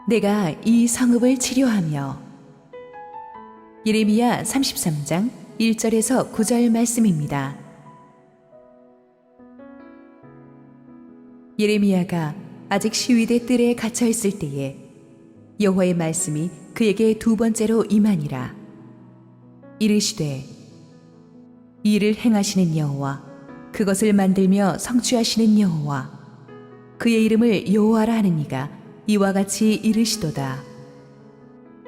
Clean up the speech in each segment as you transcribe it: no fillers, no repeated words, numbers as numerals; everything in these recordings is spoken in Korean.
내가 이 성읍을 치료하며. 예레미야 33장 1절에서 9절 말씀입니다. 예레미야가 아직 시위대 뜰에 갇혀 있을 때에 여호와의 말씀이 그에게 두 번째로 임하니라. 이르시되 이를 행하시는 여호와, 그것을 만들며 성취하시는 여호와, 그의 이름을 여호와라 하는 이가 이와 같이 이르시도다.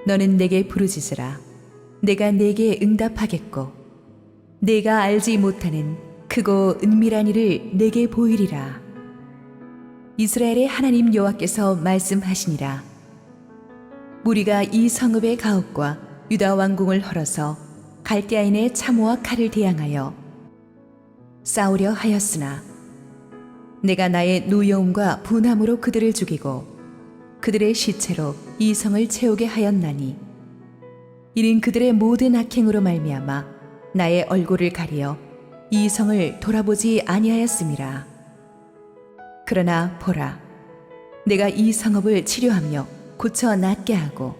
너는 내게 부르짖으라. 내가 내게 응답하겠고 내가 알지 못하는 크고 은밀한 일을 내게 보이리라. 이스라엘의 하나님 여호와께서 말씀하시니라. 무리가 이 성읍의 가옥과 유다 왕궁을 헐어서 갈대아인의 참호와 칼을 대항하여 싸우려 하였으나 내가 나의 노여움과 분함으로 그들을 죽이고 그들의 시체로 이 성을 채우게 하였나니 이는 그들의 모든 악행으로 말미암아 나의 얼굴을 가리어 이 성을 돌아보지 아니하였음이라. 그러나 보라, 내가 이 성읍을 치료하며 고쳐 낫게 하고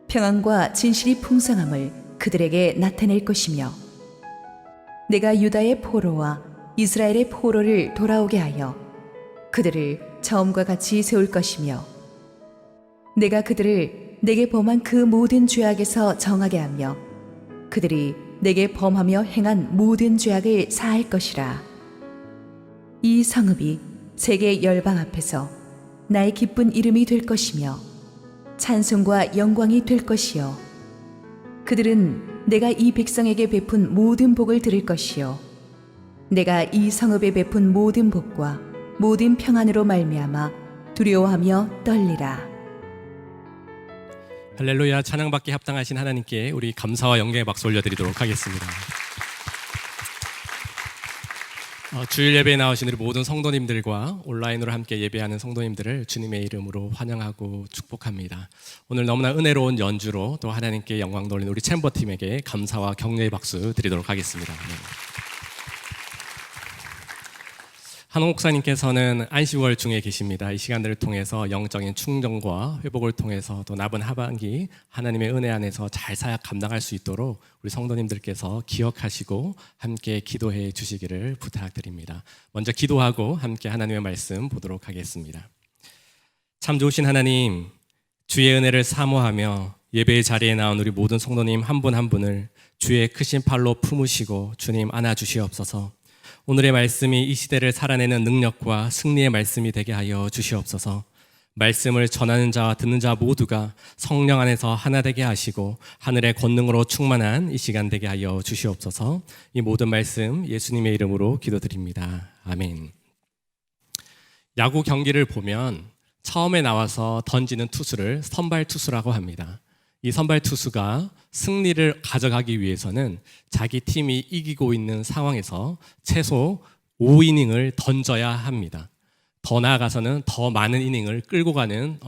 평안과 진실이 풍성함을 그들에게 나타낼 것이며 내가 유다의 포로와 이스라엘의 포로를 돌아오게 하여 그들을 처음과 같이 세울 것이며 내가 그들을 내게 범한 그 모든 죄악에서 정하게 하며 그들이 내게 범하며 행한 모든 죄악을 사할 것이라. 이 성읍이 세계 열방 앞에서 나의 기쁜 이름이 될 것이며 찬송과 영광이 될 것이요 그들은 내가 이 백성에게 베푼 모든 복을 들을 것이요 내가 이 성읍에 베푼 모든 복과 모든 평안으로 말미암아 두려워하며 떨리라. 할렐루야. 찬양받기 합당하신 하나님께 우리 감사와 영광의 박수 올려드리도록 하겠습니다. 주일 예배에 나오신 우리 모든 성도님들과 온라인으로 함께 예배하는 성도님들을 주님의 이름으로 환영하고 축복합니다. 오늘 너무나 은혜로운 연주로 또 하나님께 영광 돌리는 우리 챔버팀에게 감사와 격려의 박수 드리도록 하겠습니다. 한홍 목사님께서는 안식월 중에 계십니다. 이 시간들을 통해서 영적인 충전과 회복을 통해서 또 남은 하반기 하나님의 은혜 안에서 잘 사역 감당할 수 있도록 우리 성도님들께서 기억하시고 함께 기도해 주시기를 부탁드립니다. 먼저 기도하고 함께 하나님의 말씀 보도록 하겠습니다. 참 좋으신 하나님, 주의 은혜를 사모하며 예배의 자리에 나온 우리 모든 성도님 한 분 한 분을 주의 크신 팔로 품으시고 주님 안아주시옵소서. 오늘의 말씀이 이 시대를 살아내는 능력과 승리의 말씀이 되게 하여 주시옵소서. 말씀을 전하는 자와 듣는 자 모두가 성령 안에서 하나 되게 하시고 하늘의 권능으로 충만한 이 시간 되게 하여 주시옵소서. 이 모든 말씀 예수님의 이름으로 기도드립니다. 아멘. 야구 경기를 보면 처음에 나와서 던지는 투수를 선발 투수라고 합니다. 이 선발 투수가 승리를 가져가기 위해서는 자기 팀이 이기고 있는 상황에서 최소 5이닝을 던져야 합니다. 더 나아가서는 더 많은 이닝을 끌고 가는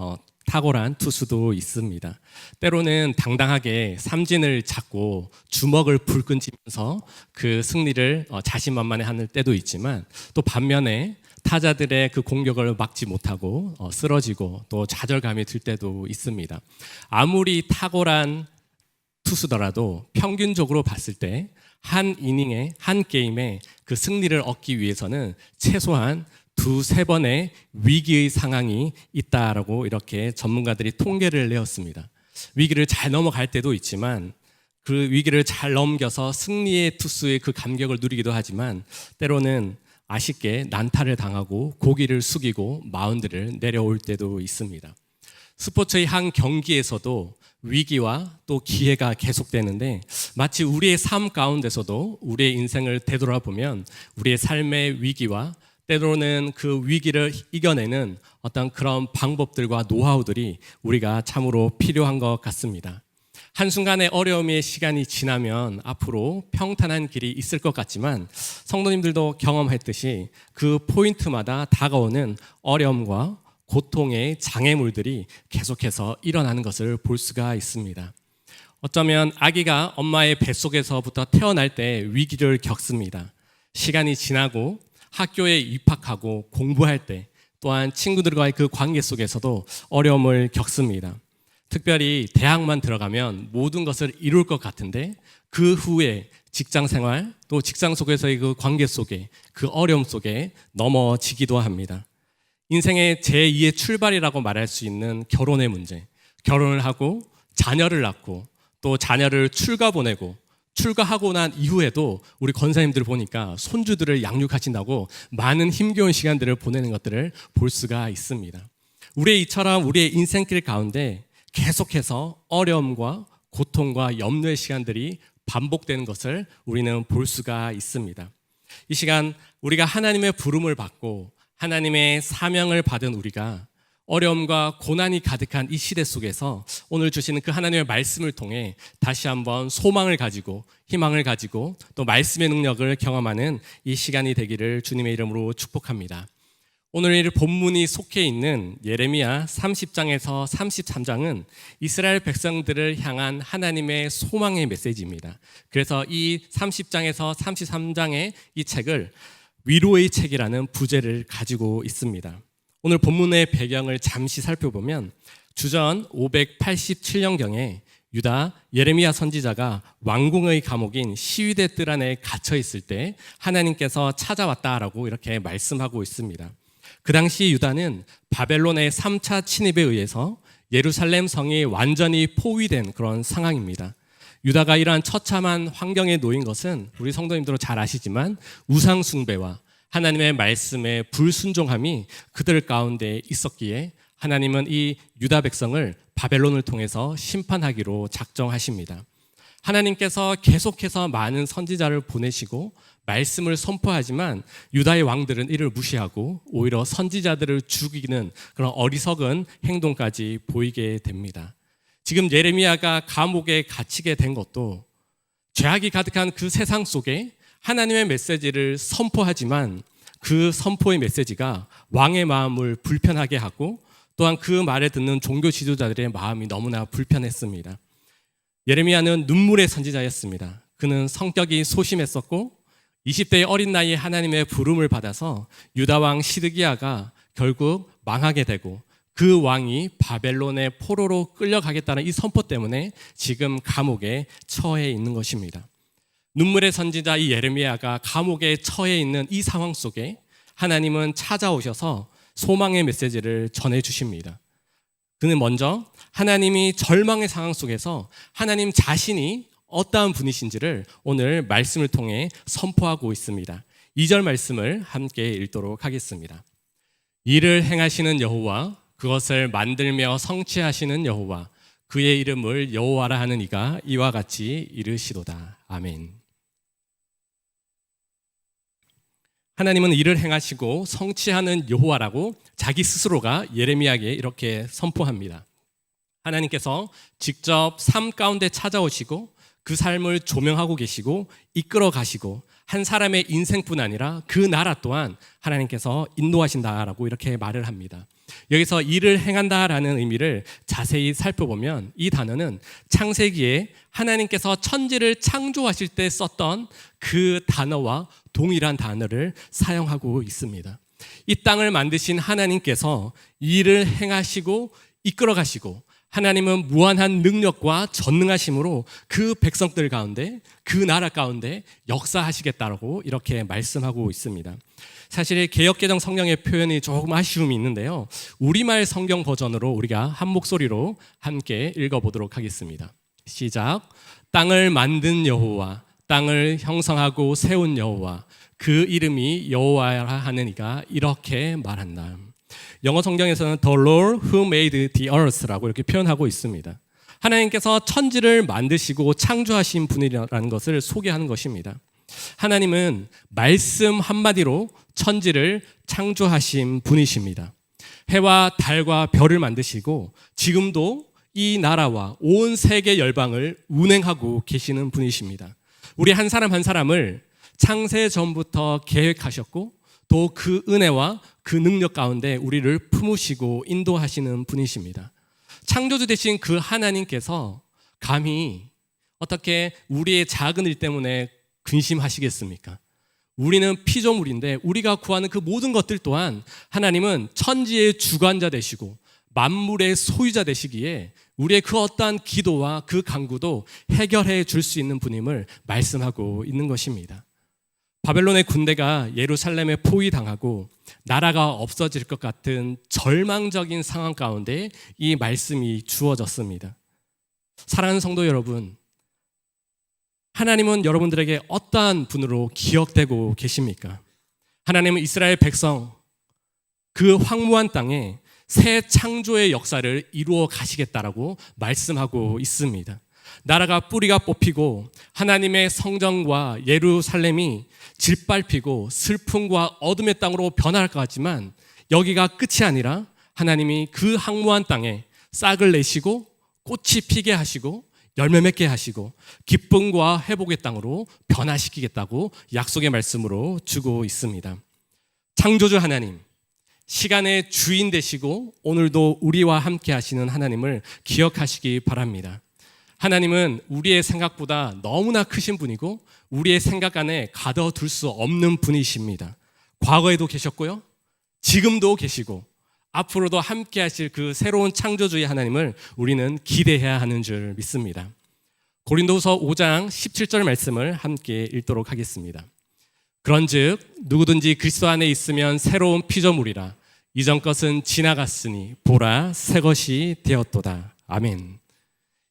탁월한 투수도 있습니다. 때로는 당당하게 삼진을 잡고 주먹을 불끈지면서 그 승리를 자신만만해하는 때도 있지만 또 반면에 타자들의 그 공격을 막지 못하고 쓰러지고 또 좌절감이 들 때도 있습니다. 아무리 탁월한 투수더라도 평균적으로 봤을 때 한 이닝에 한 게임에 그 승리를 얻기 위해서는 최소한 2-3번의 위기의 상황이 있다라고 이렇게 전문가들이 통계를 내었습니다. 위기를 잘 넘어갈 때도 있지만 그 위기를 잘 넘겨서 승리의 투수의 그 감격을 누리기도 하지만 때로는 아쉽게 난타를 당하고 고개를 숙이고 마운드를 내려올 때도 있습니다. 스포츠의 한 경기에서도 위기와 또 기회가 계속되는데 마치 우리의 삶 가운데서도 우리의 인생을 되돌아보면 우리의 삶의 위기와 때로는 그 위기를 이겨내는 어떤 그런 방법들과 노하우들이 우리가 참으로 필요한 것 같습니다. 한순간의 어려움의 시간이 지나면 앞으로 평탄한 길이 있을 것 같지만 성도님들도 경험했듯이 그 포인트마다 다가오는 어려움과 고통의 장애물들이 계속해서 일어나는 것을 볼 수가 있습니다. 어쩌면 아기가 엄마의 뱃속에서부터 태어날 때 위기를 겪습니다. 시간이 지나고 학교에 입학하고 공부할 때 또한 친구들과의 그 관계 속에서도 어려움을 겪습니다. 특별히 대학만 들어가면 모든 것을 이룰 것 같은데 그 후에 직장 생활 또 직장 속에서의 그 관계 속에 그 어려움 속에 넘어지기도 합니다. 인생의 제2의 출발이라고 말할 수 있는 결혼의 문제, 결혼을 하고 자녀를 낳고 또 자녀를 출가 보내고 출가하고 난 이후에도 우리 권사님들 보니까 손주들을 양육하신다고 많은 힘겨운 시간들을 보내는 것들을 볼 수가 있습니다. 이처럼 우리의 인생길 가운데 계속해서 어려움과 고통과 염려의 시간들이 반복되는 것을 우리는 볼 수가 있습니다. 이 시간 우리가 하나님의 부름을 받고 하나님의 사명을 받은 우리가 어려움과 고난이 가득한 이 시대 속에서 오늘 주시는 그 하나님의 말씀을 통해 다시 한번 소망을 가지고 희망을 가지고 또 말씀의 능력을 경험하는 이 시간이 되기를 주님의 이름으로 축복합니다. 오늘 이 본문이 속해 있는 예레미야 30장에서 33장은 이스라엘 백성들을 향한 하나님의 소망의 메시지입니다. 그래서 이 30장에서 33장의 이 책을 위로의 책이라는 부제를 가지고 있습니다. 오늘 본문의 배경을 잠시 살펴보면 주전 587년경에 유다 예레미야 선지자가 왕궁의 감옥인 시위대 뜰 안에 갇혀 있을 때 하나님께서 찾아왔다라고 이렇게 말씀하고 있습니다. 그 당시 유다는 바벨론의 3차 침입에 의해서 예루살렘 성이 완전히 포위된 그런 상황입니다. 유다가 이러한 처참한 환경에 놓인 것은 우리 성도님들도 잘 아시지만 우상 숭배와 하나님의 말씀에 불순종함이 그들 가운데 있었기에 하나님은 이 유다 백성을 바벨론을 통해서 심판하기로 작정하십니다. 하나님께서 계속해서 많은 선지자를 보내시고 말씀을 선포하지만 유다의 왕들은 이를 무시하고 오히려 선지자들을 죽이는 그런 어리석은 행동까지 보이게 됩니다. 지금 예레미야가 감옥에 갇히게 된 것도 죄악이 가득한 그 세상 속에 하나님의 메시지를 선포하지만 그 선포의 메시지가 왕의 마음을 불편하게 하고 또한 그 말을 듣는 종교 지도자들의 마음이 너무나 불편했습니다. 예레미야는 눈물의 선지자였습니다. 그는 성격이 소심했었고 20대의 어린 나이에 하나님의 부름을 받아서 유다 왕 시드기야가 결국 망하게 되고 그 왕이 바벨론의 포로로 끌려가겠다는 이 선포 때문에 지금 감옥에 처해 있는 것입니다. 눈물의 선지자 이 예레미야가 감옥에 처해 있는 이 상황 속에 하나님은 찾아오셔서 소망의 메시지를 전해주십니다. 그는 먼저 하나님이 절망의 상황 속에서 하나님 자신이 어떠한 분이신지를 오늘 말씀을 통해 선포하고 있습니다. 2절 말씀을 함께 읽도록 하겠습니다. 이를 행하시는 여호와, 그것을 만들며 성취하시는 여호와, 그의 이름을 여호와라 하는 이가 이와 같이 이르시도다. 아멘. 하나님은 일을 행하시고 성취하는 여호와라고 자기 스스로가 예레미야에게 이렇게 선포합니다. 하나님께서 직접 삶 가운데 찾아오시고 그 삶을 조명하고 계시고 이끌어 가시고 한 사람의 인생뿐 아니라 그 나라 또한 하나님께서 인도하신다라고 이렇게 말을 합니다. 여기서 일을 행한다라는 의미를 자세히 살펴보면 이 단어는 창세기에 하나님께서 천지를 창조하실 때 썼던 그 단어와 동일한 단어를 사용하고 있습니다. 이 땅을 만드신 하나님께서 일을 행하시고 이끌어 가시고 하나님은 무한한 능력과 전능하심으로 그 백성들 가운데 그 나라 가운데 역사하시겠다라고 이렇게 말씀하고 있습니다. 사실 개역개정 성경의 표현이 조금 아쉬움이 있는데요. 우리말 성경 버전으로 우리가 한 목소리로 함께 읽어보도록 하겠습니다. 시작. 땅을 만든 여호와, 땅을 형성하고 세운 여호와, 그 이름이 여호와라 하는 이가 이렇게 말한다. 영어 성경에서는 The Lord who made the earth라고 이렇게 표현하고 있습니다. 하나님께서 천지를 만드시고 창조하신 분이라는 것을 소개하는 것입니다. 하나님은 말씀 한마디로 천지를 창조하신 분이십니다. 해와 달과 별을 만드시고 지금도 이 나라와 온 세계 열방을 운행하고 계시는 분이십니다. 우리 한 사람 한 사람을 창세 전부터 계획하셨고 또 그 은혜와 그 능력 가운데 우리를 품으시고 인도하시는 분이십니다. 창조주 되신 그 하나님께서 감히 어떻게 우리의 작은 일 때문에 근심하시겠습니까? 우리는 피조물인데 우리가 구하는 그 모든 것들 또한 하나님은 천지의 주관자 되시고 만물의 소유자 되시기에 우리의 그 어떠한 기도와 그 간구도 해결해 줄 수 있는 분임을 말씀하고 있는 것입니다. 바벨론의 군대가 예루살렘에 포위당하고 나라가 없어질 것 같은 절망적인 상황 가운데 이 말씀이 주어졌습니다. 사랑하는 성도 여러분, 하나님은 여러분들에게 어떠한 분으로 기억되고 계십니까? 하나님은 이스라엘 백성 그 황무한 땅에 새 창조의 역사를 이루어 가시겠다라고 말씀하고 있습니다. 나라가 뿌리가 뽑히고 하나님의 성전과 예루살렘이 짓밟히고 슬픔과 어둠의 땅으로 변할 것 같지만 여기가 끝이 아니라 하나님이 그 황무한 땅에 싹을 내시고 꽃이 피게 하시고 열매 맺게 하시고 기쁨과 회복의 땅으로 변화시키겠다고 약속의 말씀으로 주고 있습니다. 창조주 하나님, 시간의 주인 되시고 오늘도 우리와 함께 하시는 하나님을 기억하시기 바랍니다. 하나님은 우리의 생각보다 너무나 크신 분이고 우리의 생각 안에 가둬둘 수 없는 분이십니다. 과거에도 계셨고요, 지금도 계시고 앞으로도 함께 하실 그 새로운 창조주의 하나님을 우리는 기대해야 하는 줄 믿습니다. 고린도후서 5장 17절 말씀을 함께 읽도록 하겠습니다. 그런즉 누구든지 그리스도 안에 있으면 새로운 피조물이라. 이전 것은 지나갔으니 보라 새 것이 되었도다. 아멘.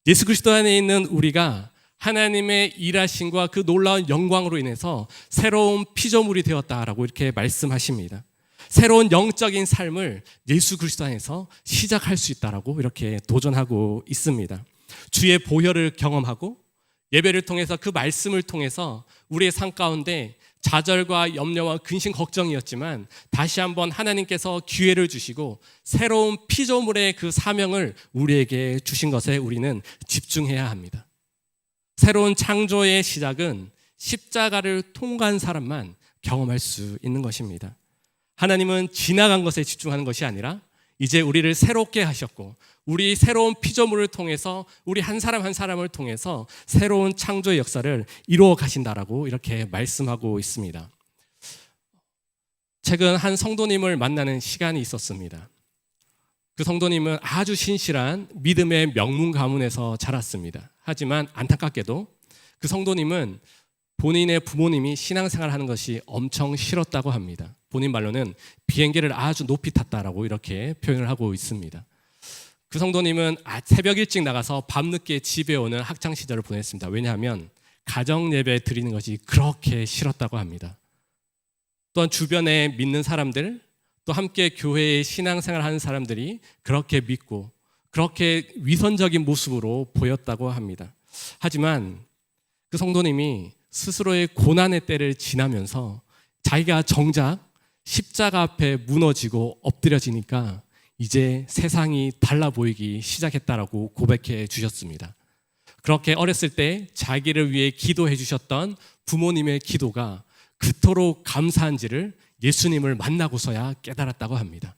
예수 그리스도 안에 있는 우리가 하나님의 일하심과 그 놀라운 영광으로 인해서 새로운 피조물이 되었다라고 이렇게 말씀하십니다. 새로운 영적인 삶을 예수 그리스도 안에서 시작할 수 있다라고 이렇게 도전하고 있습니다. 주의 보혈을 경험하고 예배를 통해서 그 말씀을 통해서 우리의 삶 가운데 좌절과 염려와 근심 걱정이었지만 다시 한번 하나님께서 기회를 주시고 새로운 피조물의 그 사명을 우리에게 주신 것에 우리는 집중해야 합니다. 새로운 창조의 시작은 십자가를 통과한 사람만 경험할 수 있는 것입니다. 하나님은 지나간 것에 집중하는 것이 아니라 이제 우리를 새롭게 하셨고 우리 새로운 피조물을 통해서 우리 한 사람 한 사람을 통해서 새로운 창조의 역사를 이루어 가신다라고 이렇게 말씀하고 있습니다. 최근 한 성도님을 만나는 시간이 있었습니다. 그 성도님은 아주 신실한 믿음의 명문 가문에서 자랐습니다. 하지만 안타깝게도 그 성도님은 본인의 부모님이 신앙생활을 하는 것이 엄청 싫었다고 합니다. 본인 말로는 비행기를 아주 높이 탔다라고 이렇게 표현을 하고 있습니다. 그 성도님은 새벽 일찍 나가서 밤늦게 집에 오는 학창시절을 보냈습니다. 왜냐하면 가정예배 드리는 것이 그렇게 싫었다고 합니다. 또한 주변에 믿는 사람들, 또 함께 교회에 신앙생활을 하는 사람들이 그렇게 믿고 그렇게 위선적인 모습으로 보였다고 합니다. 하지만 그 성도님이 스스로의 고난의 때를 지나면서 자기가 정작 십자가 앞에 무너지고 엎드려지니까 이제 세상이 달라 보이기 시작했다라고 고백해 주셨습니다. 그렇게 어렸을 때 자기를 위해 기도해 주셨던 부모님의 기도가 그토록 감사한지를 예수님을 만나고서야 깨달았다고 합니다.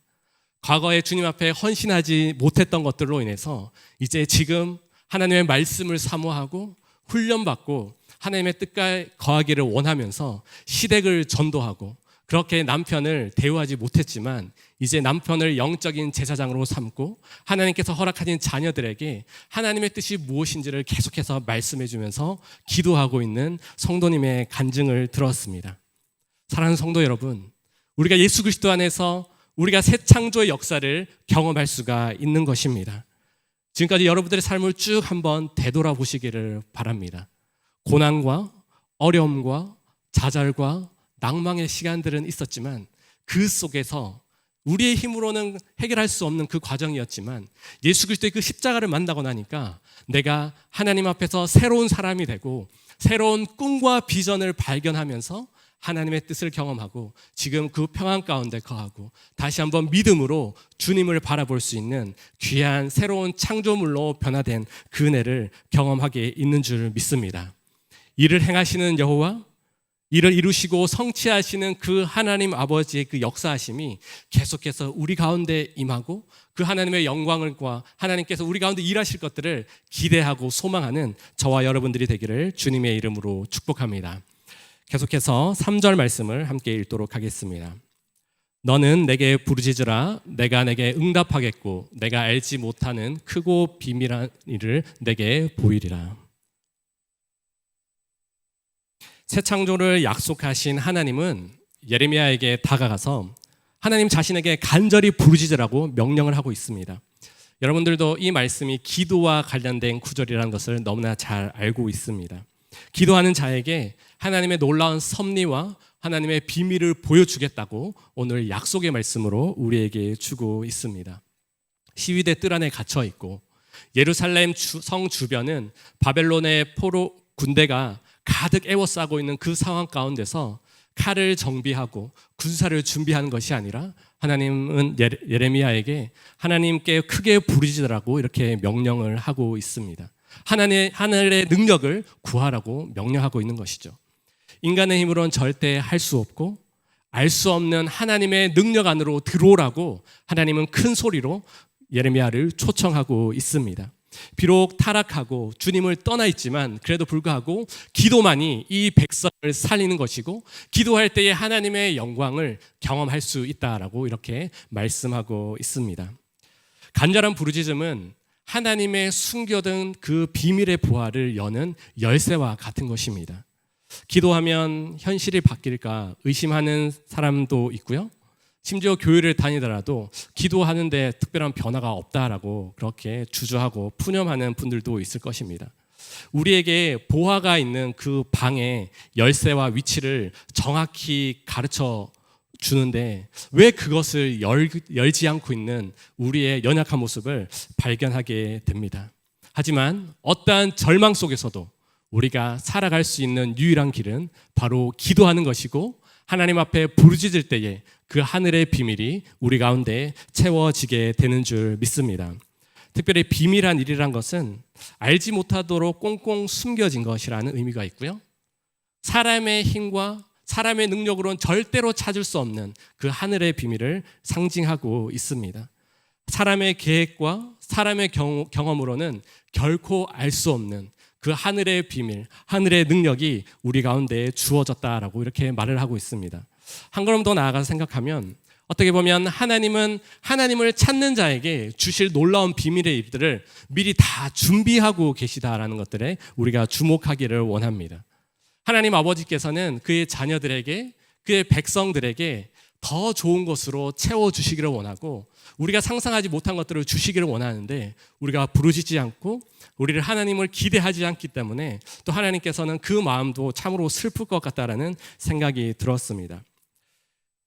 과거에 주님 앞에 헌신하지 못했던 것들로 인해서 이제 지금 하나님의 말씀을 사모하고 훈련받고 하나님의 뜻과 거하기를 원하면서 시댁을 전도하고 그렇게 남편을 대우하지 못했지만 이제 남편을 영적인 제사장으로 삼고 하나님께서 허락하신 자녀들에게 하나님의 뜻이 무엇인지를 계속해서 말씀해 주면서 기도하고 있는 성도님의 간증을 들었습니다. 사랑하는 성도 여러분, 우리가 예수 그리스도 안에서 우리가 새 창조의 역사를 경험할 수가 있는 것입니다. 지금까지 여러분들의 삶을 쭉 한번 되돌아보시기를 바랍니다. 고난과 어려움과 좌절과 낭망의 시간들은 있었지만 그 속에서 우리의 힘으로는 해결할 수 없는 그 과정이었지만 예수 그리스도의 그 십자가를 만나고 나니까 내가 하나님 앞에서 새로운 사람이 되고 새로운 꿈과 비전을 발견하면서 하나님의 뜻을 경험하고 지금 그 평안 가운데 거하고 다시 한번 믿음으로 주님을 바라볼 수 있는 귀한 새로운 창조물로 변화된 그 은혜를 경험하게 있는 줄 믿습니다. 이를 행하시는 여호와, 이를 이루시고 성취하시는 그 하나님 아버지의 그 역사하심이 계속해서 우리 가운데 임하고 그 하나님의 영광과 하나님께서 우리 가운데 일하실 것들을 기대하고 소망하는 저와 여러분들이 되기를 주님의 이름으로 축복합니다. 계속해서 3절 말씀을 함께 읽도록 하겠습니다. 너는 내게 부르짖으라. 내가 내게 응답하겠고 내가 알지 못하는 크고 비밀한 일을 내게 보이리라. 새 창조를 약속하신 하나님은 예레미야에게 다가가서 하나님 자신에게 간절히 부르짖으라고 명령을 하고 있습니다. 여러분들도 이 말씀이 기도와 관련된 구절이라는 것을 너무나 잘 알고 있습니다. 기도하는 자에게 하나님의 놀라운 섭리와 하나님의 비밀을 보여주겠다고 오늘 약속의 말씀으로 우리에게 주고 있습니다. 시위대 뜰 안에 갇혀 있고 예루살렘 성 주변은 바벨론의 포로 군대가 가득 에워싸고 있는 그 상황 가운데서 칼을 정비하고 군사를 준비하는 것이 아니라 하나님은 예레미야에게 하나님께 크게 부르짖으라고 이렇게 명령을 하고 있습니다. 하늘의 능력을 구하라고 명령하고 있는 것이죠. 인간의 힘으로는 절대 할 수 없고 알 수 없는 하나님의 능력 안으로 들어오라고 하나님은 큰 소리로 예레미야를 초청하고 있습니다. 비록 타락하고 주님을 떠나 있지만 그래도 불구하고 기도만이 이 백성을 살리는 것이고 기도할 때에 하나님의 영광을 경험할 수 있다라고 이렇게 말씀하고 있습니다. 간절한 부르짖음은 하나님의 숨겨둔 그 비밀의 부활을 여는 열쇠와 같은 것입니다. 기도하면 현실이 바뀔까 의심하는 사람도 있고요. 심지어 교회를 다니더라도 기도하는데 특별한 변화가 없다라고 그렇게 주저하고 푸념하는 분들도 있을 것입니다. 우리에게 보화가 있는 그 방의 열쇠와 위치를 정확히 가르쳐 주는데 왜 그것을 열지 않고 있는 우리의 연약한 모습을 발견하게 됩니다. 하지만 어떠한 절망 속에서도 우리가 살아갈 수 있는 유일한 길은 바로 기도하는 것이고 하나님 앞에 부르짖을 때에 그 하늘의 비밀이 우리 가운데 채워지게 되는 줄 믿습니다. 특별히 비밀한 일이란 것은 알지 못하도록 꽁꽁 숨겨진 것이라는 의미가 있고요. 사람의 힘과 사람의 능력으로는 절대로 찾을 수 없는 그 하늘의 비밀을 상징하고 있습니다. 사람의 계획과 사람의 경험으로는 결코 알 수 없는 그 하늘의 비밀, 하늘의 능력이 우리 가운데 주어졌다라고 이렇게 말을 하고 있습니다. 한 걸음 더 나아가서 생각하면 어떻게 보면 하나님은 하나님을 찾는 자에게 주실 놀라운 비밀의 일들을 미리 다 준비하고 계시다라는 것들에 우리가 주목하기를 원합니다. 하나님 아버지께서는 그의 자녀들에게, 그의 백성들에게 더 좋은 것으로 채워주시기를 원하고 우리가 상상하지 못한 것들을 주시기를 원하는데 우리가 부르짖지 않고 우리를 하나님을 기대하지 않기 때문에 또 하나님께서는 그 마음도 참으로 슬플 것 같다라는 생각이 들었습니다.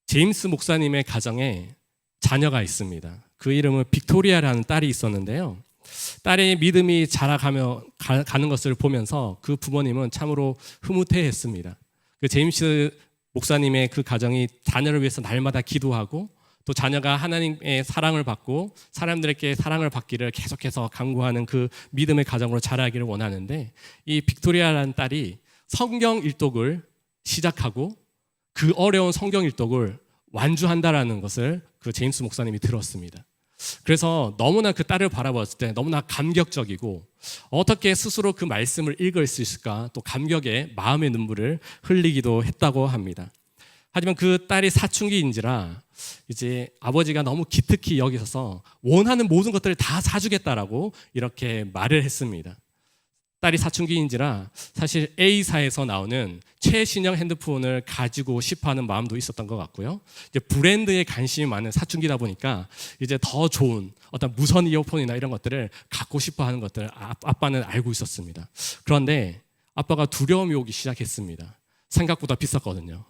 제임스 목사님의 가정에 자녀가 있습니다. 그 이름은 빅토리아라는 딸이 있었는데요. 딸의 믿음이 자라가며 가는 것을 보면서 그 부모님은 참으로 흐뭇해했습니다. 그 제임스 목사님의 그 가정이 자녀를 위해서 날마다 기도하고 또 자녀가 하나님의 사랑을 받고 사람들에게 사랑을 받기를 계속해서 강구하는 그 믿음의 가정으로 자라기를 원하는데 이 빅토리아라는 딸이 성경 일독을 시작하고 그 어려운 성경 일독을 완주한다라는 것을 그 제임스 목사님이 들었습니다. 그래서 너무나 그 딸을 바라봤을 때 너무나 감격적이고 어떻게 스스로 그 말씀을 읽을 수 있을까 또 감격에 마음의 눈물을 흘리기도 했다고 합니다. 하지만 그 딸이 사춘기인지라 이제 아버지가 너무 기특히 여기셔서 원하는 모든 것들을 다 사주겠다라고 이렇게 말을 했습니다. 딸이 사춘기인지라 사실 A사에서 나오는 최신형 핸드폰을 가지고 싶어하는 마음도 있었던 것 같고요. 이제 브랜드에 관심이 많은 사춘기다 보니까 이제 더 좋은 어떤 무선 이어폰이나 이런 것들을 갖고 싶어하는 것들을 아빠는 알고 있었습니다. 그런데 아빠가 두려움이 오기 시작했습니다. 생각보다 비쌌거든요.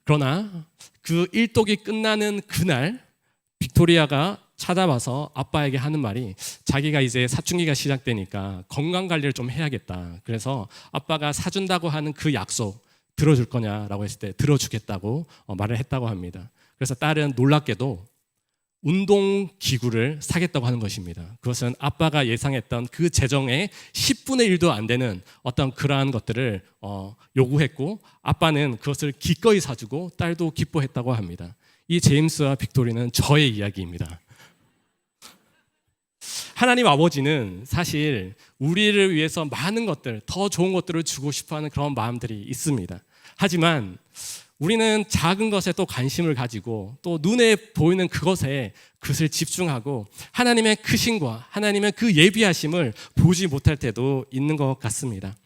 그러나 그 일독이 끝나는 그날 빅토리아가 찾아와서 아빠에게 하는 말이 자기가 이제 사춘기가 시작되니까 건강관리를 좀 해야겠다. 그래서 아빠가 사준다고 하는 그 약속 들어줄 거냐라고 했을 때 들어주겠다고 말을 했다고 합니다. 그래서 딸은 놀랍게도 운동기구를 사겠다고 하는 것입니다. 그것은 아빠가 예상했던 그 재정의 10분의 1도 안 되는 어떤 그러한 것들을 요구했고 아빠는 그것을 기꺼이 사주고 딸도 기뻐했다고 합니다. 이 제임스와 빅토리는 저의 이야기입니다. 하나님 아버지는 사실 우리를 위해서 많은 것들, 더 좋은 것들을 주고 싶어하는 그런 마음들이 있습니다. 하지만 우리는 작은 것에 또 관심을 가지고 또 눈에 보이는 그것에 그것을 집중하고 하나님의 크심과 하나님의 그 예비하심을 보지 못할 때도 있는 것 같습니다.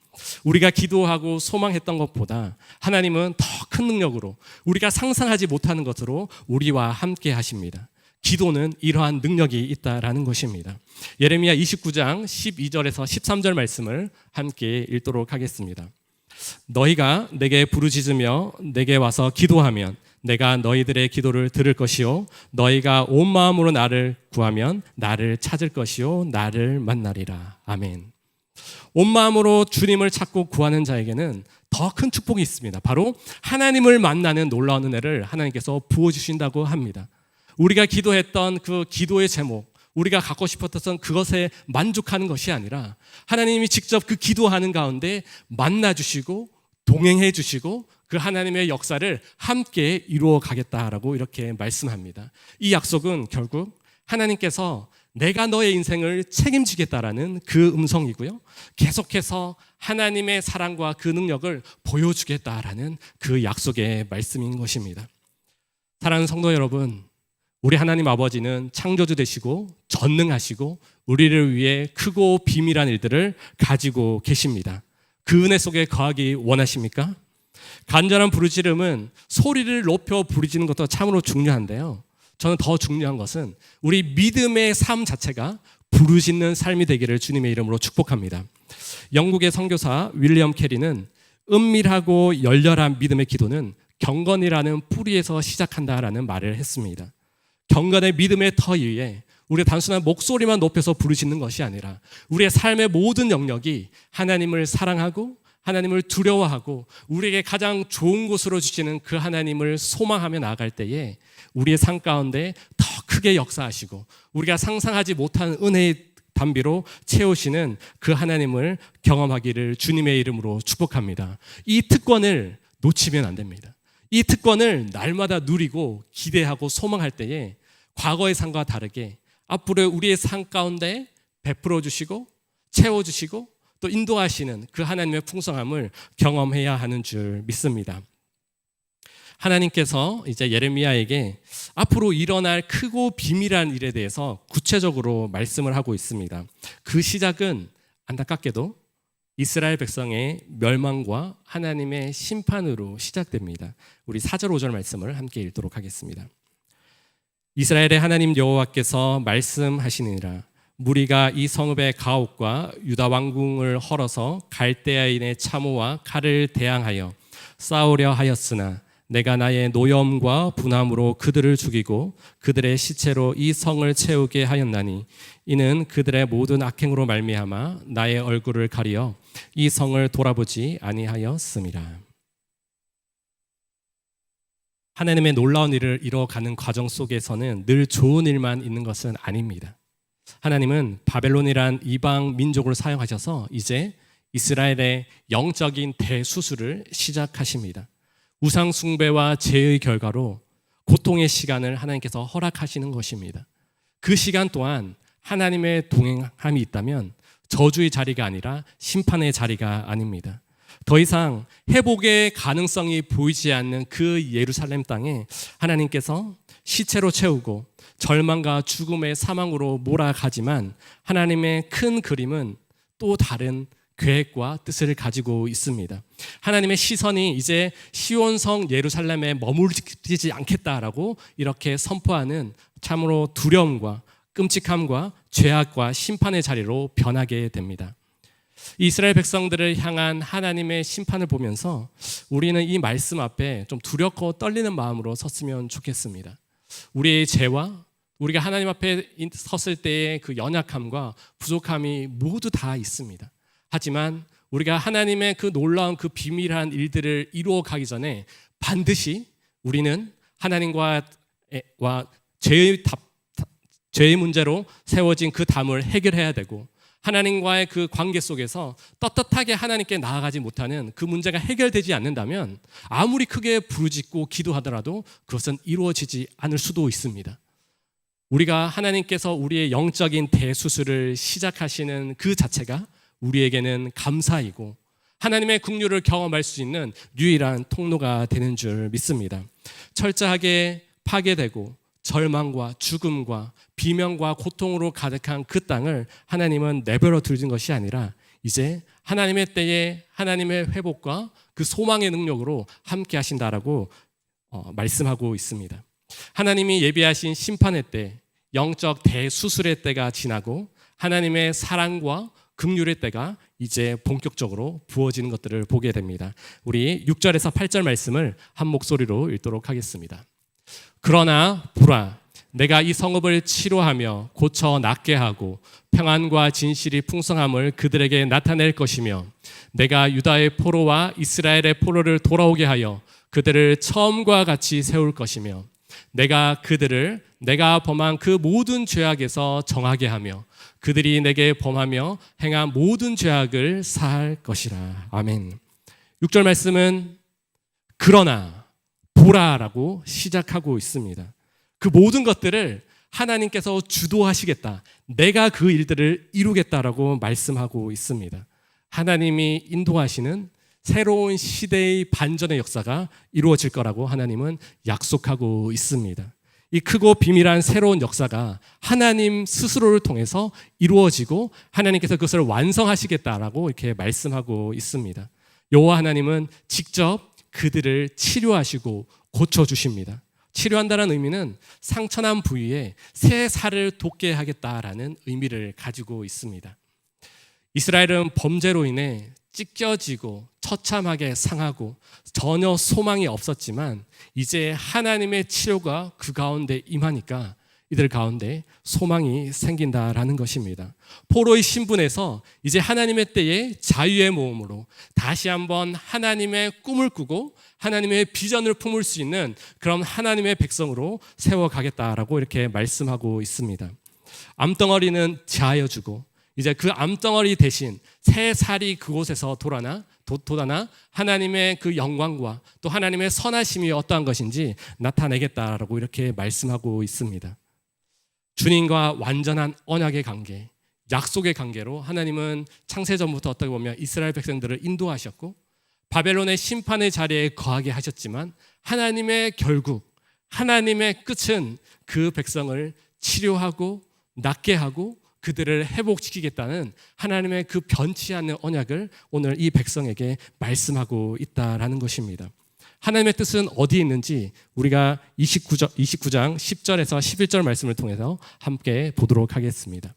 우리가 기도하고 소망했던 것보다 하나님은 더 큰 능력으로 우리가 상상하지 못하는 것으로 우리와 함께 하십니다. 기도는 이러한 능력이 있다라는 것입니다. 예레미야 29장 12절에서 13절 말씀을 함께 읽도록 하겠습니다. 너희가 내게 부르짖으며 내게 와서 기도하면 내가 너희들의 기도를 들을 것이요 너희가 온 마음으로 나를 구하면 나를 찾을 것이요 나를 만나리라. 아멘. 온 마음으로 주님을 찾고 구하는 자에게는 더 큰 축복이 있습니다. 바로 하나님을 만나는 놀라운 은혜를 하나님께서 부어주신다고 합니다. 우리가 기도했던 그 기도의 제목, 우리가 갖고 싶었던 그것에 만족하는 것이 아니라 하나님이 직접 그 기도하는 가운데 만나주시고 동행해 주시고 그 하나님의 역사를 함께 이루어 가겠다라고 이렇게 말씀합니다. 이 약속은 결국 하나님께서 내가 너의 인생을 책임지겠다라는 그 음성이고요. 계속해서 하나님의 사랑과 그 능력을 보여주겠다라는 그 약속의 말씀인 것입니다. 사랑하는 성도 여러분, 우리 하나님 아버지는 창조주 되시고 전능하시고 우리를 위해 크고 비밀한 일들을 가지고 계십니다. 그 은혜 속에 거하기 원하십니까? 간절한 부르짖음은 소리를 높여 부르짖는 것도 참으로 중요한데요. 저는 더 중요한 것은 우리 믿음의 삶 자체가 부르짖는 삶이 되기를 주님의 이름으로 축복합니다. 영국의 선교사 윌리엄 캐리는 은밀하고 열렬한 믿음의 기도는 경건이라는 뿌리에서 시작한다라는 말을 했습니다. 경건의 믿음의 터 위에 우리의 단순한 목소리만 높여서 부르짖는 것이 아니라 우리의 삶의 모든 영역이 하나님을 사랑하고 하나님을 두려워하고 우리에게 가장 좋은 곳으로 주시는 그 하나님을 소망하며 나아갈 때에 우리의 삶 가운데 더 크게 역사하시고 우리가 상상하지 못한 은혜의 담비로 채우시는 그 하나님을 경험하기를 주님의 이름으로 축복합니다. 이 특권을 놓치면 안 됩니다. 이 특권을 날마다 누리고 기대하고 소망할 때에 과거의 삶과 다르게 앞으로 우리의 삶 가운데 베풀어 주시고 채워주시고 또 인도하시는 그 하나님의 풍성함을 경험해야 하는 줄 믿습니다. 하나님께서 이제 예레미야에게 앞으로 일어날 크고 비밀한 일에 대해서 구체적으로 말씀을 하고 있습니다. 그 시작은 안타깝게도 이스라엘 백성의 멸망과 하나님의 심판으로 시작됩니다. 우리 4절 5절 말씀을 함께 읽도록 하겠습니다. 이스라엘의 하나님 여호와께서 말씀하시니라. 무리가 이 성읍의 가옥과 유다 왕궁을 헐어서 갈대아인의 참호와 칼을 대항하여 싸우려 하였으나 내가 나의 노염과 분함으로 그들을 죽이고 그들의 시체로 이 성을 채우게 하였나니 이는 그들의 모든 악행으로 말미암아 나의 얼굴을 가리어 이 성을 돌아보지 아니하였음이라. 하나님의 놀라운 일을 이뤄가는 과정 속에서는 늘 좋은 일만 있는 것은 아닙니다. 하나님은 바벨론이란 이방 민족을 사용하셔서 이제 이스라엘의 영적인 대수술을 시작하십니다. 우상 숭배와 죄의 결과로 고통의 시간을 하나님께서 허락하시는 것입니다. 그 시간 동안 하나님의 동행함이 있다면 저주의 자리가 아니라 심판의 자리가 아닙니다. 더 이상 회복의 가능성이 보이지 않는 그 예루살렘 땅에 하나님께서 시체로 채우고 절망과 죽음의 사망으로 몰아가지만 하나님의 큰 그림은 또 다른 계획과 뜻을 가지고 있습니다. 하나님의 시선이 이제 시온성 예루살렘에 머무르지 않겠다라고 이렇게 선포하는 참으로 두려움과 끔찍함과 죄악과 심판의 자리로 변하게 됩니다. 이스라엘 백성들을 향한 하나님의 심판을 보면서 우리는 이 말씀 앞에 좀 두렵고 떨리는 마음으로 섰으면 좋겠습니다. 우리의 죄와 우리가 하나님 앞에 섰을 때의 그 연약함과 부족함이 모두 다 있습니다. 하지만 우리가 하나님의 그 놀라운 그 비밀한 일들을 이루어 가기 전에 반드시 우리는 하나님과 죄의 문제로 세워진 그 담을 해결해야 되고 하나님과의 그 관계 속에서 떳떳하게 하나님께 나아가지 못하는 그 문제가 해결되지 않는다면 아무리 크게 부르짖고 기도하더라도 그것은 이루어지지 않을 수도 있습니다. 우리가 하나님께서 우리의 영적인 대수술을 시작하시는 그 자체가 우리에게는 감사이고 하나님의 긍휼을 경험할 수 있는 유일한 통로가 되는 줄 믿습니다. 철저하게 파괴되고 절망과 죽음과 비명과 고통으로 가득한 그 땅을 하나님은 내버려 두는 것이 아니라 이제 하나님의 때에 하나님의 회복과 그 소망의 능력으로 함께 하신다라고 말씀하고 있습니다. 하나님이 예비하신 심판의 때, 영적 대수술의 때가 지나고 하나님의 사랑과 긍휼의 때가 이제 본격적으로 부어지는 것들을 보게 됩니다. 우리 6절에서 8절 말씀을 한 목소리로 읽도록 하겠습니다. 그러나 보라, 내가 이 성읍을 치료하며 고쳐 낫게 하고 평안과 진실이 풍성함을 그들에게 나타낼 것이며 내가 유다의 포로와 이스라엘의 포로를 돌아오게 하여 그들을 처음과 같이 세울 것이며 내가 그들을 내가 범한 그 모든 죄악에서 정하게 하며 그들이 내게 범하며 행한 모든 죄악을 사할 것이라. 아멘. 6절 말씀은 그러나 보라라고 시작하고 있습니다. 그 모든 것들을 하나님께서 주도하시겠다. 내가 그 일들을 이루겠다라고 말씀하고 있습니다. 하나님이 인도하시는 새로운 시대의 반전의 역사가 이루어질 거라고 하나님은 약속하고 있습니다. 이 크고 비밀한 새로운 역사가 하나님 스스로를 통해서 이루어지고 하나님께서 그것을 완성하시겠다라고 이렇게 말씀하고 있습니다. 여호와 하나님은 직접 그들을 치료하시고 고쳐주십니다. 치료한다는 의미는 상처난 부위에 새 살을 돋게 하겠다라는 의미를 가지고 있습니다. 이스라엘은 범죄로 인해 찢겨지고 처참하게 상하고 전혀 소망이 없었지만 이제 하나님의 치료가 그 가운데 임하니까 이들 가운데 소망이 생긴다라는 것입니다. 포로의 신분에서 이제 하나님의 때에 자유의 모험으로 다시 한번 하나님의 꿈을 꾸고 하나님의 비전을 품을 수 있는 그런 하나님의 백성으로 세워가겠다라고 이렇게 말씀하고 있습니다. 암덩어리는 제하여주고 이제 그 암덩어리 대신 새 살이 그곳에서 돋아나 하나님의 그 영광과 또 하나님의 선하심이 어떠한 것인지 나타내겠다라고 이렇게 말씀하고 있습니다. 주님과 완전한 언약의 관계, 약속의 관계로 하나님은 창세전부터 어떻게 보면 이스라엘 백성들을 인도하셨고 바벨론의 심판의 자리에 거하게 하셨지만 하나님의 결국, 하나님의 끝은 그 백성을 치료하고 낫게 하고 그들을 회복시키겠다는 하나님의 그 변치 않는 언약을 오늘 이 백성에게 말씀하고 있다라는 것입니다. 하나님의 뜻은 어디에 있는지 우리가 29장 10절에서 11절 말씀을 통해서 함께 보도록 하겠습니다.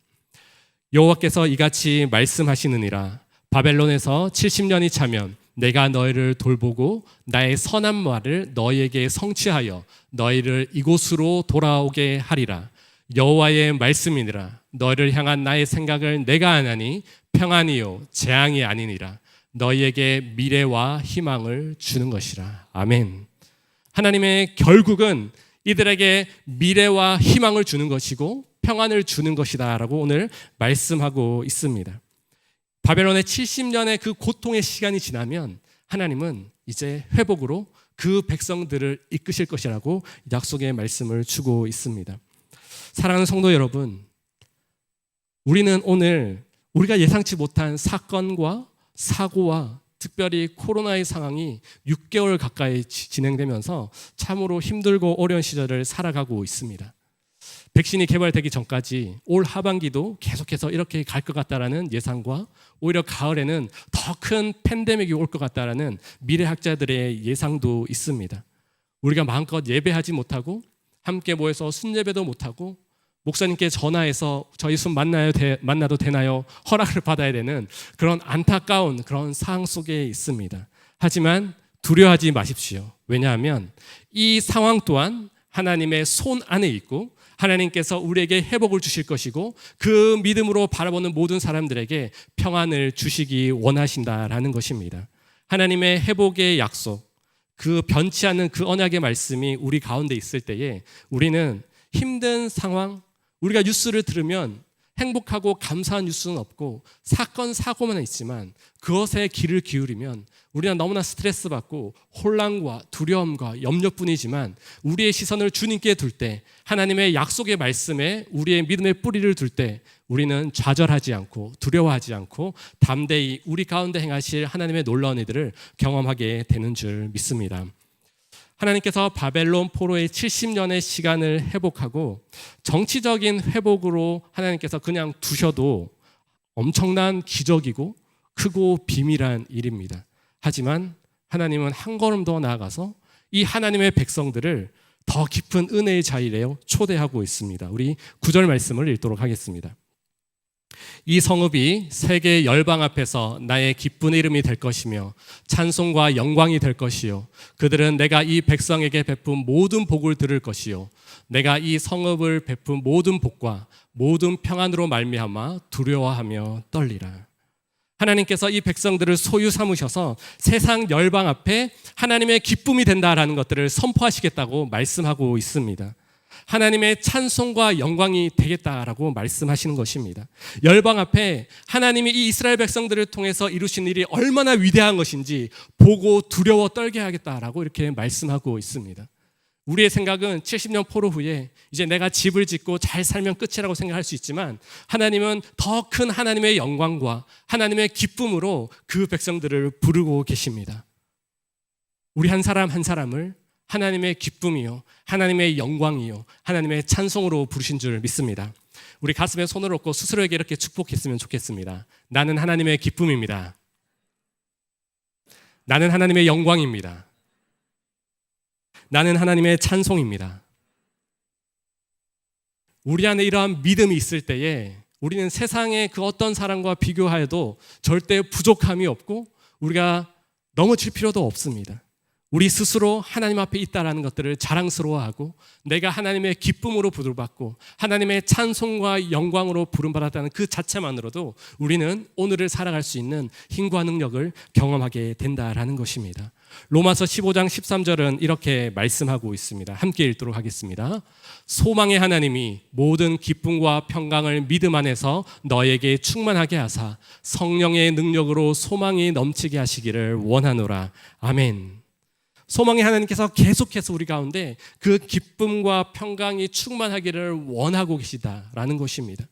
여호와께서 이같이 말씀하시느니라. 바벨론에서 70년이 차면 내가 너희를 돌보고 나의 선한 말을 너희에게 성취하여 너희를 이곳으로 돌아오게 하리라. 여호와의 말씀이니라. 너희를 향한 나의 생각을 내가 아나니 평안이요 재앙이 아니니라. 너희에게 미래와 희망을 주는 것이라. 아멘. 하나님의 결국은 이들에게 미래와 희망을 주는 것이고 평안을 주는 것이다 라고 오늘 말씀하고 있습니다. 바벨론의 70년의 그 고통의 시간이 지나면 하나님은 이제 회복으로 그 백성들을 이끄실 것이라고 약속의 말씀을 주고 있습니다. 사랑하는 성도 여러분, 우리는 오늘 우리가 예상치 못한 사건과 사고와 특별히 코로나의 상황이 6개월 가까이 진행되면서 참으로 힘들고 어려운 시절을 살아가고 있습니다. 백신이 개발되기 전까지 올 하반기도 계속해서 이렇게 갈 것 같다라는 예상과 오히려 가을에는 더 큰 팬데믹이 올 것 같다라는 미래학자들의 예상도 있습니다. 우리가 마음껏 예배하지 못하고 함께 모여서 순예배도 못하고 목사님께 전화해서 저희 순 만나도 되나요? 허락을 받아야 되는 그런 안타까운 그런 상황 속에 있습니다. 하지만 두려워하지 마십시오. 왜냐하면 이 상황 또한 하나님의 손 안에 있고 하나님께서 우리에게 회복을 주실 것이고 그 믿음으로 바라보는 모든 사람들에게 평안을 주시기 원하신다라는 것입니다. 하나님의 회복의 약속, 그 변치 않는 그 언약의 말씀이 우리 가운데 있을 때에 우리는 힘든 상황, 우리가 뉴스를 들으면 행복하고 감사한 뉴스는 없고 사건, 사고만 있지만 그것에 귀를 기울이면 우리는 너무나 스트레스 받고 혼란과 두려움과 염려뿐이지만 우리의 시선을 주님께 둘 때 하나님의 약속의 말씀에 우리의 믿음의 뿌리를 둘 때 우리는 좌절하지 않고 두려워하지 않고 담대히 우리 가운데 행하실 하나님의 놀라운 일들을 경험하게 되는 줄 믿습니다. 하나님께서 바벨론 포로의 70년의 시간을 회복하고 정치적인 회복으로 하나님께서 그냥 두셔도 엄청난 기적이고 크고 비밀한 일입니다. 하지만 하나님은 한 걸음 더 나아가서 이 하나님의 백성들을 더 깊은 은혜의 자리에 초대하고 있습니다. 우리 9절 말씀을 읽도록 하겠습니다. 이 성읍이 세계 열방 앞에서 나의 기쁜 이름이 될 것이며 찬송과 영광이 될 것이요 그들은 내가 이 백성에게 베푼 모든 복을 들을 것이요 내가 이 성읍을 베푼 모든 복과 모든 평안으로 말미암아 두려워하며 떨리라. 하나님께서 이 백성들을 소유 삼으셔서 세상 열방 앞에 하나님의 기쁨이 된다라는 것들을 선포하시겠다고 말씀하고 있습니다. 하나님의 찬송과 영광이 되겠다라고 말씀하시는 것입니다. 열방 앞에 하나님이 이 이스라엘 백성들을 통해서 이루신 일이 얼마나 위대한 것인지 보고 두려워 떨게 하겠다라고 이렇게 말씀하고 있습니다. 우리의 생각은 70년 포로 후에 이제 내가 집을 짓고 잘 살면 끝이라고 생각할 수 있지만 하나님은 더 큰 하나님의 영광과 하나님의 기쁨으로 그 백성들을 부르고 계십니다. 우리 한 사람 한 사람을 하나님의 기쁨이요 하나님의 영광이요 하나님의 찬송으로 부르신 줄 믿습니다. 우리 가슴에 손을 얹고 스스로에게 이렇게 축복했으면 좋겠습니다. 나는 하나님의 기쁨입니다. 나는 하나님의 영광입니다. 나는 하나님의 찬송입니다. 우리 안에 이러한 믿음이 있을 때에 우리는 세상의 그 어떤 사람과 비교하여도 절대 부족함이 없고 우리가 넘어질 필요도 없습니다. 우리 스스로 하나님 앞에 있다라는 것들을 자랑스러워하고 내가 하나님의 기쁨으로 부름받고 하나님의 찬송과 영광으로 부름받았다는 그 자체만으로도 우리는 오늘을 살아갈 수 있는 힘과 능력을 경험하게 된다라는 것입니다. 로마서 15장 13절은 이렇게 말씀하고 있습니다. 함께 읽도록 하겠습니다. 소망의 하나님이 모든 기쁨과 평강을 믿음 안에서 너에게 충만하게 하사 성령의 능력으로 소망이 넘치게 하시기를 원하노라. 아멘. 소망의 하나님께서 계속해서 우리 가운데 그 기쁨과 평강이 충만하기를 원하고 계시다라는 것입니다.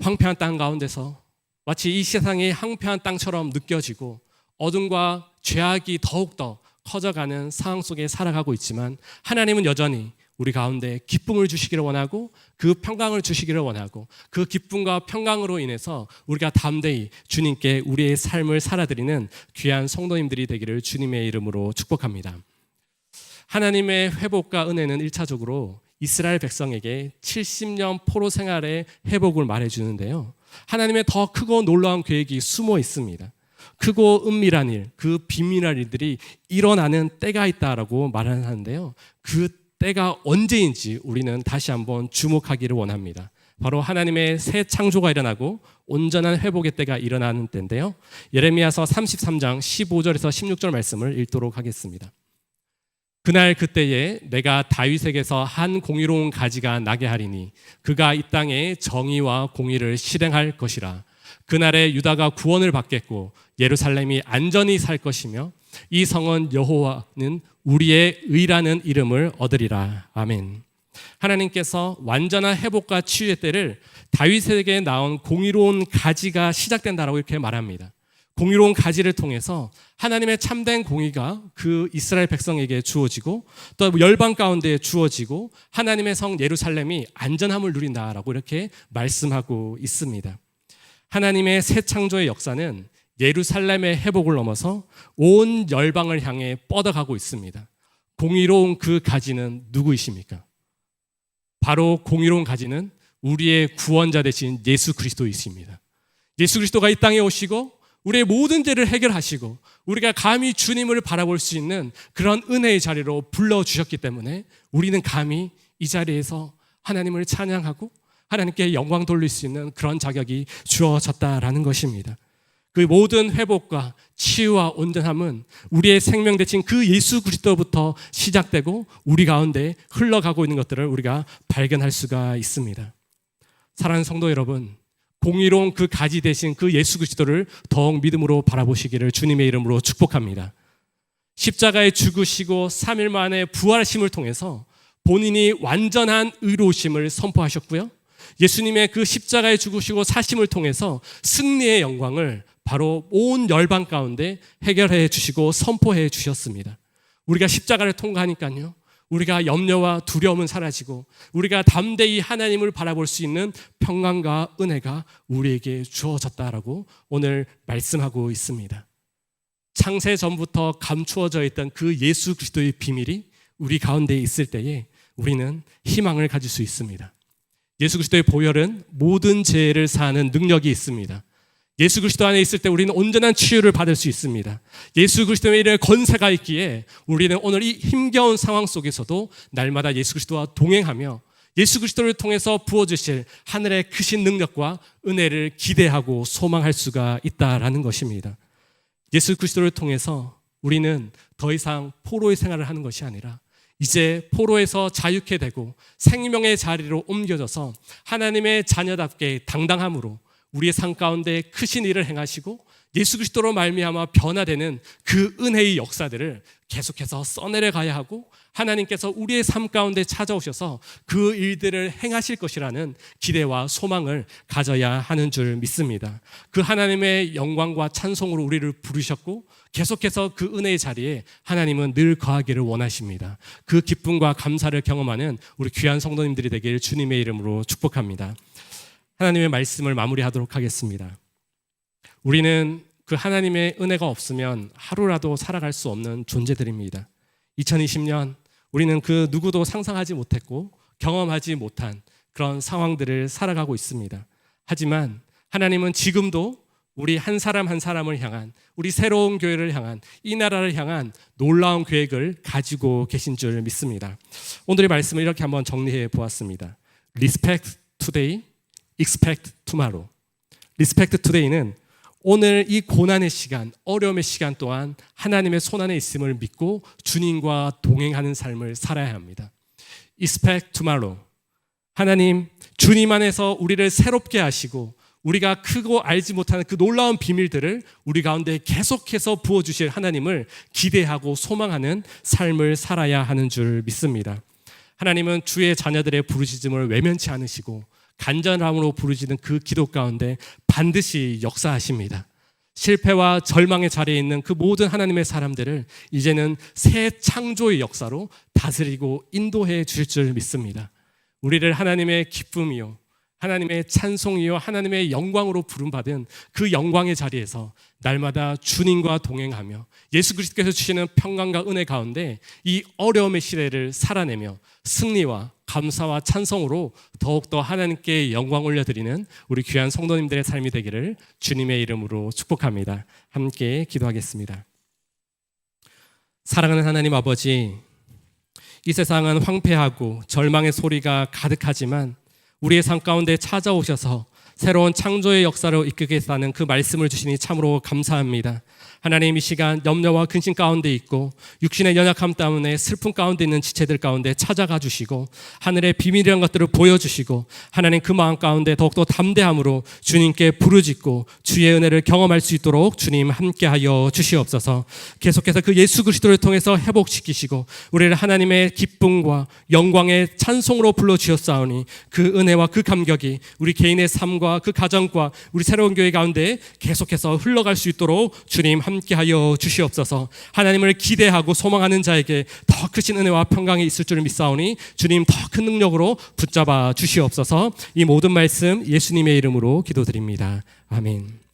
황폐한 땅 가운데서 마치 이 세상이 황폐한 땅처럼 느껴지고 어둠과 죄악이 더욱더 커져가는 상황 속에 살아가고 있지만 하나님은 여전히 우리 가운데 기쁨을 주시기를 원하고 그 평강을 주시기를 원하고 그 기쁨과 평강으로 인해서 우리가 담대히 주님께 우리의 삶을 살아드리는 귀한 성도님들이 되기를 주님의 이름으로 축복합니다. 하나님의 회복과 은혜는 1차적으로 이스라엘 백성에게 70년 포로 생활의 회복을 말해주는데요. 하나님의 더 크고 놀라운 계획이 숨어 있습니다. 크고 은밀한 일, 그 비밀한 일들이 일어나는 때가 있다라고 말하는데요. 그 때가 언제인지 우리는 다시 한번 주목하기를 원합니다. 바로 하나님의 새 창조가 일어나고 온전한 회복의 때가 일어나는 때인데요. 예레미야서 33장 15절에서 16절 말씀을 읽도록 하겠습니다. 그날 그때에 내가 다윗에게서 한 공의로운 가지가 나게 하리니 그가 이 땅에 정의와 공의를 실행할 것이라. 그날에 유다가 구원을 받겠고 예루살렘이 안전히 살 것이며 이 성은 여호와는 우리의 의라는 이름을 얻으리라. 아멘. 하나님께서 완전한 회복과 치유의 때를 다윗에게 나온 공의로운 가지가 시작된다라고 이렇게 말합니다. 공의로운 가지를 통해서 하나님의 참된 공의가 그 이스라엘 백성에게 주어지고 또 열방 가운데 주어지고 하나님의 성 예루살렘이 안전함을 누린다라고 이렇게 말씀하고 있습니다. 하나님의 새 창조의 역사는 예루살렘의 회복을 넘어서 온 열방을 향해 뻗어가고 있습니다. 공의로운 그 가지는 누구이십니까? 바로 공의로운 가지는 우리의 구원자 되신 예수 그리스도이십니다. 예수 그리스도가 이 땅에 오시고 우리의 모든 죄를 해결하시고 우리가 감히 주님을 바라볼 수 있는 그런 은혜의 자리로 불러주셨기 때문에 우리는 감히 이 자리에서 하나님을 찬양하고 하나님께 영광 돌릴 수 있는 그런 자격이 주어졌다라는 것입니다. 그 모든 회복과 치유와 온전함은 우리의 생명 대신 그 예수 그리스도부터 시작되고 우리 가운데 흘러가고 있는 것들을 우리가 발견할 수가 있습니다. 사랑하는 성도 여러분, 공의로운 그 가지 대신 그 예수 그리스도를 더욱 믿음으로 바라보시기를 주님의 이름으로 축복합니다. 십자가에 죽으시고 3일 만에 부활하심을 통해서 본인이 완전한 의로우심을 선포하셨고요. 예수님의 그 십자가에 죽으시고 사심을 통해서 승리의 영광을 바로 온 열방 가운데 해결해 주시고 선포해 주셨습니다. 우리가 십자가를 통과하니까요, 우리가 염려와 두려움은 사라지고 우리가 담대히 하나님을 바라볼 수 있는 평강과 은혜가 우리에게 주어졌다라고 오늘 말씀하고 있습니다. 창세 전부터 감추어져 있던 그 예수 그리스도의 비밀이 우리 가운데 있을 때에 우리는 희망을 가질 수 있습니다. 예수 그리스도의 보혈은 모든 죄를 사하는 능력이 있습니다. 예수 그리스도 안에 있을 때 우리는 온전한 치유를 받을 수 있습니다. 예수 그리스도의 이름에 권세가 있기에 우리는 오늘 이 힘겨운 상황 속에서도 날마다 예수 그리스도와 동행하며 예수 그리스도를 통해서 부어주실 하늘의 크신 능력과 은혜를 기대하고 소망할 수가 있다라는 것입니다. 예수 그리스도를 통해서 우리는 더 이상 포로의 생활을 하는 것이 아니라 이제 포로에서 자유케 되고 생명의 자리로 옮겨져서 하나님의 자녀답게 당당함으로 우리의 삶 가운데 크신 일을 행하시고 예수 그리스도로 말미암아 변화되는 그 은혜의 역사들을 계속해서 써내려 가야 하고 하나님께서 우리의 삶 가운데 찾아오셔서 그 일들을 행하실 것이라는 기대와 소망을 가져야 하는 줄 믿습니다. 그 하나님의 영광과 찬송으로 우리를 부르셨고 계속해서 그 은혜의 자리에 하나님은 늘 거하기를 원하십니다. 그 기쁨과 감사를 경험하는 우리 귀한 성도님들이 되길 주님의 이름으로 축복합니다. 하나님의 말씀을 마무리하도록 하겠습니다. 우리는 그 하나님의 은혜가 없으면 하루라도 살아갈 수 없는 존재들입니다. 2020년 우리는 그 누구도 상상하지 못했고 경험하지 못한 그런 상황들을 살아가고 있습니다. 하지만 하나님은 지금도 우리 한 사람 한 사람을 향한, 우리 새로운 교회를 향한, 이 나라를 향한 놀라운 계획을 가지고 계신 줄 믿습니다. 오늘의 말씀을 이렇게 한번 정리해 보았습니다. Respect today, expect tomorrow. Respect today는 오늘 이 고난의 시간, 어려움의 시간 동안 하나님의 손안에 있음을 믿고 주님과 동행하는 삶을 살아야 합니다. Expect tomorrow. 하나님, 주님 안에서 우리를 새롭게 하시고 우리가 크고 알지 못하는 그 놀라운 비밀들을 우리 가운데 계속해서 부어주실 하나님을 기대하고 소망하는 삶을 살아야 하는 줄 믿습니다. 하나님은 주의 자녀들의 부르짖음을 외면치 않으시고 간절함으로 부르짖는 그 기도 가운데 반드시 역사하십니다. 실패와 절망의 자리에 있는 그 모든 하나님의 사람들을 이제는 새 창조의 역사로 다스리고 인도해 주실 줄 믿습니다. 우리를 하나님의 기쁨이요, 하나님의 찬송이요, 하나님의 영광으로 부름받은 그 영광의 자리에서 날마다 주님과 동행하며 예수 그리스도께서 주시는 평강과 은혜 가운데 이 어려움의 시대를 살아내며 승리와 감사와 찬송으로 더욱더 하나님께 영광 올려드리는 우리 귀한 성도님들의 삶이 되기를 주님의 이름으로 축복합니다. 함께 기도하겠습니다. 사랑하는 하나님 아버지, 이 세상은 황폐하고 절망의 소리가 가득하지만 우리의 삶 가운데 찾아오셔서 새로운 창조의 역사로 이끌겠다는 그 말씀을 주시니 참으로 감사합니다. 하나님, 이 시간 염려와 근심 가운데 있고 육신의 연약함 때문에 슬픔 가운데 있는 지체들 가운데 찾아가 주시고 하늘의 비밀이라는 것들을 보여주시고 하나님 그 마음 가운데 더욱더 담대함으로 주님께 부르짖고 주의 은혜를 경험할 수 있도록 주님 함께하여 주시옵소서. 계속해서 그 예수 그리스도를 통해서 회복시키시고 우리를 하나님의 기쁨과 영광의 찬송으로 불러주셨사오니 그 은혜와 그 감격이 우리 개인의 삶과 그 가정과 우리 새로운 교회 가운데 계속해서 흘러갈 수 있도록 주님 함께하여 주시옵소서. 하나님을 기대하고 소망하는 자에게 더 크신 은혜와 평강이 있을 줄 믿사오니 주님 더 큰 능력으로 붙잡아 주시옵소서. 이 모든 말씀 예수님의 이름으로 기도드립니다. 아멘.